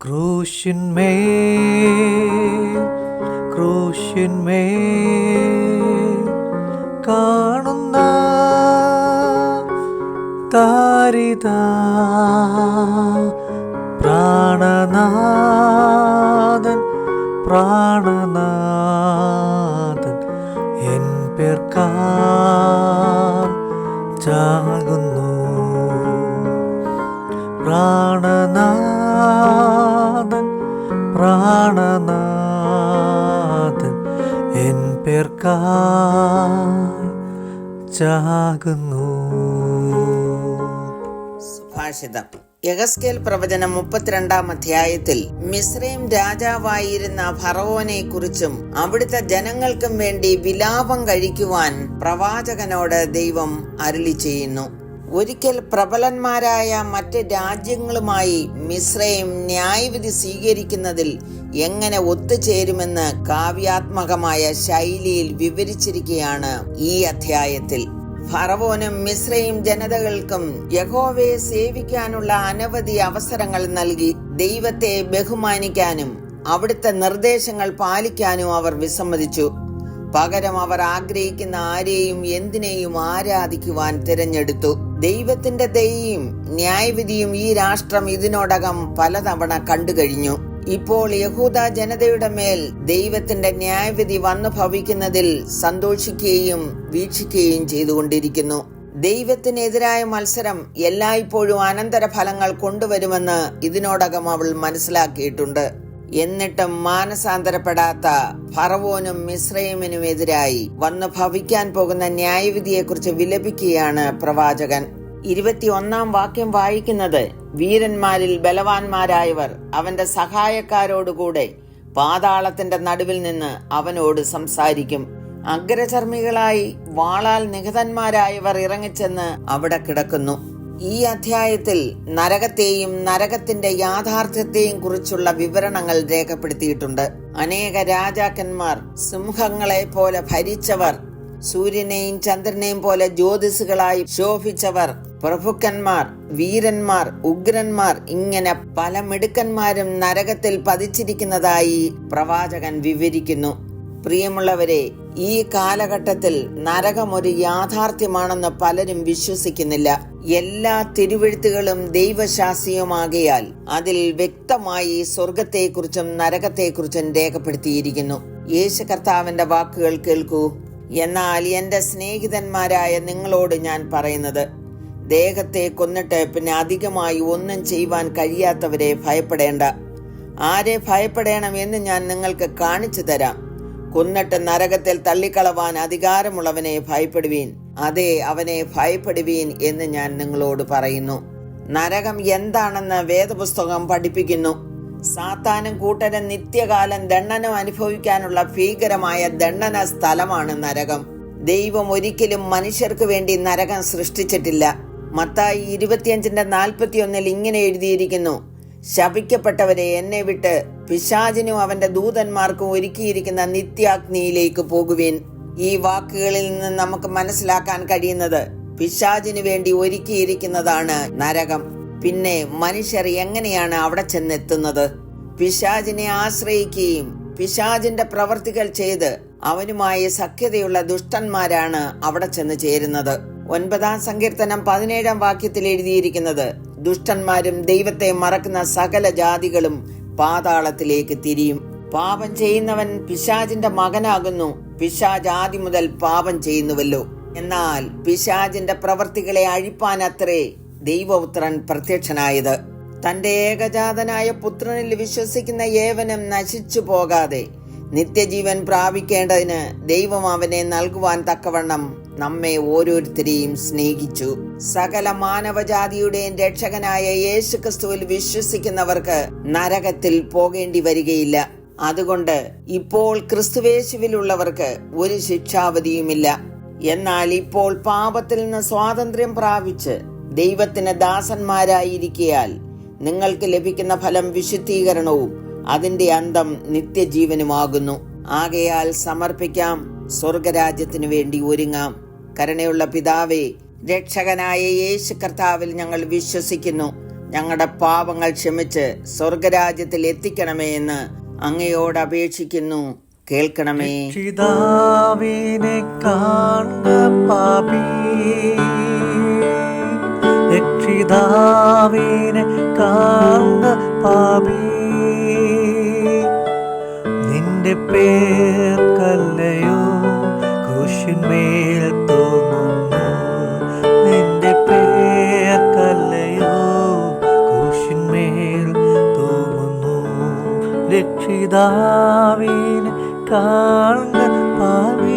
ക്രൂശിന്മേൽ കാണുന്ന താരിതാ പ്രാണനാഥൻ എൻ പേർക്കായി ചാകുന്നു. പ്രാണനാഥൻ എൻ പേർക്കായി ചാകുന്നു. സുഭാഷിതം. യഹസ്കേൽ പ്രവചനം 32-ാം അധ്യായത്തിൽ മിസ്രൈം രാജാവായിരുന്ന ഫറവോനെ കുറിച്ചും അവിടുത്തെ ജനങ്ങൾക്കും വേണ്ടി വിലാപം കഴിക്കുവാൻ പ്രവാചകനോട് ദൈവം അരുളി ചെയ്യുന്നു. ഒരിക്കൽ പ്രബലന്മാരായ മറ്റ് രാജ്യങ്ങളുമായി മിസ്രൈം ന്യായവിധി സ്വീകരിക്കുന്നതിൽ എങ്ങനെ ഒത്തുചേരുമെന്ന് കാവ്യാത്മകമായ ശൈലിയിൽ വിവരിച്ചിരിക്കുകയാണ് ഈ അധ്യായത്തിൽ. ഫറവോനും മിസ്രൈം ജനതകൾക്കും യഹോവയെ സേവിക്കാനുള്ള അനവധി അവസരങ്ങൾ നൽകി ദൈവത്തെ ബഹുമാനിക്കാനും അവിടുത്തെ നിർദ്ദേശങ്ങൾ പാലിക്കാനും അവർ വിസമ്മതിച്ചു. പകരം അവർ ആഗ്രഹിക്കുന്ന ആരെയും എന്തിനേയും ആരാധിക്കുവാൻ തിരഞ്ഞെടുത്തു. ദൈവത്തിന്റെ ദയയും ന്യായവിധിയും ഈ രാഷ്ട്രം ഇതിനോടകം പലതവണ കണ്ടുകഴിഞ്ഞു. ഇപ്പോൾ യഹൂദ ജനതയുടെ മേൽ ദൈവത്തിന്റെ ന്യായവിധി വന്നു ഭവിക്കുന്നതിൽ സന്തോഷിക്കുകയും വീക്ഷിക്കുകയും ചെയ്തുകൊണ്ടിരിക്കുന്നു. ദൈവത്തിനെതിരായ മത്സരം എല്ലായ്പ്പോഴും അനന്തരഫലങ്ങൾ കൊണ്ടുവരുമെന്ന് ഇതിനോടകം അവൾ മനസ്സിലാക്കിയിട്ടുണ്ട്. എന്നിട്ടും മാനസാന്തരപ്പെടാത്ത ഫറവോനും മിസ്രൈമിനും എതിരായി വന്നു ഭവിക്കാൻ പോകുന്ന ന്യായവിധിയെക്കുറിച്ച് വിലപിക്കുകയാണ് പ്രവാചകൻ. 21-ാം വാക്യം വായിക്കുന്നത്, വീരന്മാരിൽ ബലവാന്മാരായവർ അവന്റെ സഹായക്കാരോടുകൂടെ പാതാളത്തിന്റെ നടുവിൽ നിന്ന് അവനോട് സംസാരിക്കും. അഗ്രചർമ്മികളായി വാളാൽ നിഹതന്മാരായവർ ഇറങ്ങിച്ചെന്ന് അവിടെ കിടക്കുന്നു. ഈ അധ്യായത്തിൽ നരകത്തെയും നരകത്തിന്റെ യാഥാർത്ഥ്യത്തെയും കുറിച്ചുള്ള വിവരണങ്ങൾ രേഖപ്പെടുത്തിയിട്ടുണ്ട്. അനേക രാജാക്കന്മാർ, സിംഹങ്ങളെ പോലെ ഭരിച്ചവർ, സൂര്യനെയും ചന്ദ്രനെയും പോലെ ജ്യോതിസുകളായി ശോഭിച്ചവർ, പ്രഭുക്കന്മാർ, വീരന്മാർ, ഉഗ്രന്മാർ, ഇങ്ങനെ പല മിടുക്കന്മാരും നരകത്തിൽ പതിച്ചിരിക്കുന്നതായി പ്രവാചകൻ വിവരിക്കുന്നു. പ്രിയമുള്ളവരെ, ഈ കാലഘട്ടത്തിൽ നരകം ഒരു യാഥാർത്ഥ്യമാണെന്ന് പലരും വിശ്വസിക്കുന്നില്ല. എല്ലാ തിരുവെഴുത്തുകളും ദൈവശാസ്ത്രീയമാകയാൽ അതിൽ വ്യക്തമായി സ്വർഗത്തെക്കുറിച്ചും നരകത്തെക്കുറിച്ചും രേഖപ്പെടുത്തിയിരിക്കുന്നു. യേശു കർത്താവിന്റെ വാക്കുകൾ കേൾക്കൂ. എന്നാൽ എന്റെ സ്നേഹിതന്മാരായ നിങ്ങളോട് ഞാൻ പറയുന്നത്, ദേഹത്തെ കൊന്നിട്ട് പിന്നെ അധികമായി ഒന്നും ചെയ്യുവാൻ കഴിയാത്തവരെ ഭയപ്പെടേണ്ട. ആരെ ഭയപ്പെടണം എന്ന് ഞാൻ നിങ്ങൾക്ക് കാണിച്ചു തരാം. കൊന്നിട്ട് നരകത്തിൽ തള്ളിക്കളവാൻ അധികാരമുള്ളവനെ ഭയപ്പെടുവീൻ. അതെ, അവനെ ഭയപ്പെടുവീൻ എന്ന് ഞാൻ നിങ്ങളോട് പറയുന്നു. നരകം എന്താണെന്ന് വേദപുസ്തകം പഠിപ്പിക്കുന്നു. സാത്താനും കൂട്ടരും നിത്യകാലം ദണ്ഡനം അനുഭവിക്കാനുള്ള ഭീകരമായ ദണ്ഡന സ്ഥലമാണ് നരകം. ദൈവം ഒരിക്കലും മനുഷ്യർക്ക് വേണ്ടി നരകം സൃഷ്ടിച്ചിട്ടില്ല. മത്തായി 25:41 ഇങ്ങനെ എഴുതിയിരിക്കുന്നു, ശപിക്കപ്പെട്ടവരെ എന്നെ വിട്ട് പിശാചിനും അവന്റെ ദൂതന്മാർക്കും ഒരുക്കിയിരിക്കുന്ന നിത്യാഗ്നിയിലേക്ക് പോകുവിൻ. ഈ വാക്കുകളിൽ നിന്ന് നമുക്ക് മനസ്സിലാക്കാൻ കഴിയുന്നത് പിശാചിനു വേണ്ടി ഒരുക്കിയിരിക്കുന്നതാണ് നരകം. പിന്നെ മനുഷ്യർ എങ്ങനെയാണ് അവിടെ ചെന്നെത്തുന്നത്? പിശാചിനെ ആശ്രയിക്കുകയും പിശാചിന്റെ പ്രവർത്തികൾ ചെയ്ത് അവനുമായി സഖ്യതയുള്ള ദുഷ്ടന്മാരാണ് അവിടെ ചെന്ന് ചേരുന്നത്. 9-ാം സങ്കീർത്തനം 17-ാം വാക്യത്തിൽ എഴുതിയിരിക്കുന്നത്, ദുഷ്ടന്മാരും ദൈവത്തെ മറക്കുന്ന സകല ജാതികളും പാതാളത്തിലേക്ക് തിരിയും. പാപം ചെയ്യുന്നവൻ പിശാചിന്റെ മകനാകുന്നു. പിശാച് ആദ്യം മുതൽ പാപം ചെയ്യുന്നുവല്ലോ. എന്നാൽ പിശാചിന്റെ പ്രവർത്തികളെ അഴിപ്പാനത്രേ ദൈവപുത്രൻ പ്രത്യക്ഷനായത്. തന്റെ ഏകജാതനായ പുത്രനിൽ വിശ്വസിക്കുന്ന ഏവനും നശിച്ചു പോകാതെ നിത്യജീവൻ പ്രാപിക്കേണ്ടതിന് ദൈവം അവനെ നൽകുവാൻ തക്കവണ്ണം നമ്മെ ഓരോരുത്തരെയും സ്നേഹിച്ചു. സകല മാനവജാതിയുടെയും രക്ഷകനായ യേശുക്രിസ്തുവിൽ വിശ്വസിക്കുന്നവർക്ക് നരകത്തിൽ പോകേണ്ടി വരികയില്ല. അതുകൊണ്ട് ഇപ്പോൾ ക്രിസ്തുവേശുവിലുള്ളവർക്ക് ഒരു ശിക്ഷാവധിയുമില്ല. എന്നാൽ ഇപ്പോൾ പാപത്തിൽ നിന്ന് സ്വാതന്ത്ര്യം പ്രാപിച്ച് ദൈവത്തിന് ദാസന്മാരായിരിക്കയാൽ നിങ്ങൾക്ക് ലഭിക്കുന്ന ഫലം വിശുദ്ധീകരണവും അതിന്റെ അന്തം നിത്യജീവനുമാകുന്നു. ആകയാൽ സമർപ്പിക്കാം, സ്വർഗരാജ്യത്തിനു വേണ്ടി ഒരുങ്ങാം. കരുണയുള്ള പിതാവേ, രക്ഷകനായ യേശു കർത്താവിൽ ഞങ്ങൾ വിശ്വസിക്കുന്നു. ഞങ്ങളുടെ പാപങ്ങൾ ക്ഷമിച്ച് സ്വർഗരാജ്യത്തിൽ എത്തിക്കണമേ എന്ന് അങ്ങയോട് അപേക്ഷിക്കുന്നു. കേൾക്കണമേ. രക്ഷിതാവിനെ കാണുക പാപി, രക്ഷിതാവിനെ കാണുക പാപി, നിന്റെ പേർക്കല്ലയോ ക്രൂശിന്മേൽ തൂങ്ങുന്നു, നിന്റെ പേർക്കല്ലയോ ക്രൂശിന്മേൽ തൂങ്ങുന്നു. രക്ഷിതാവിനെ കാണുക പാപി.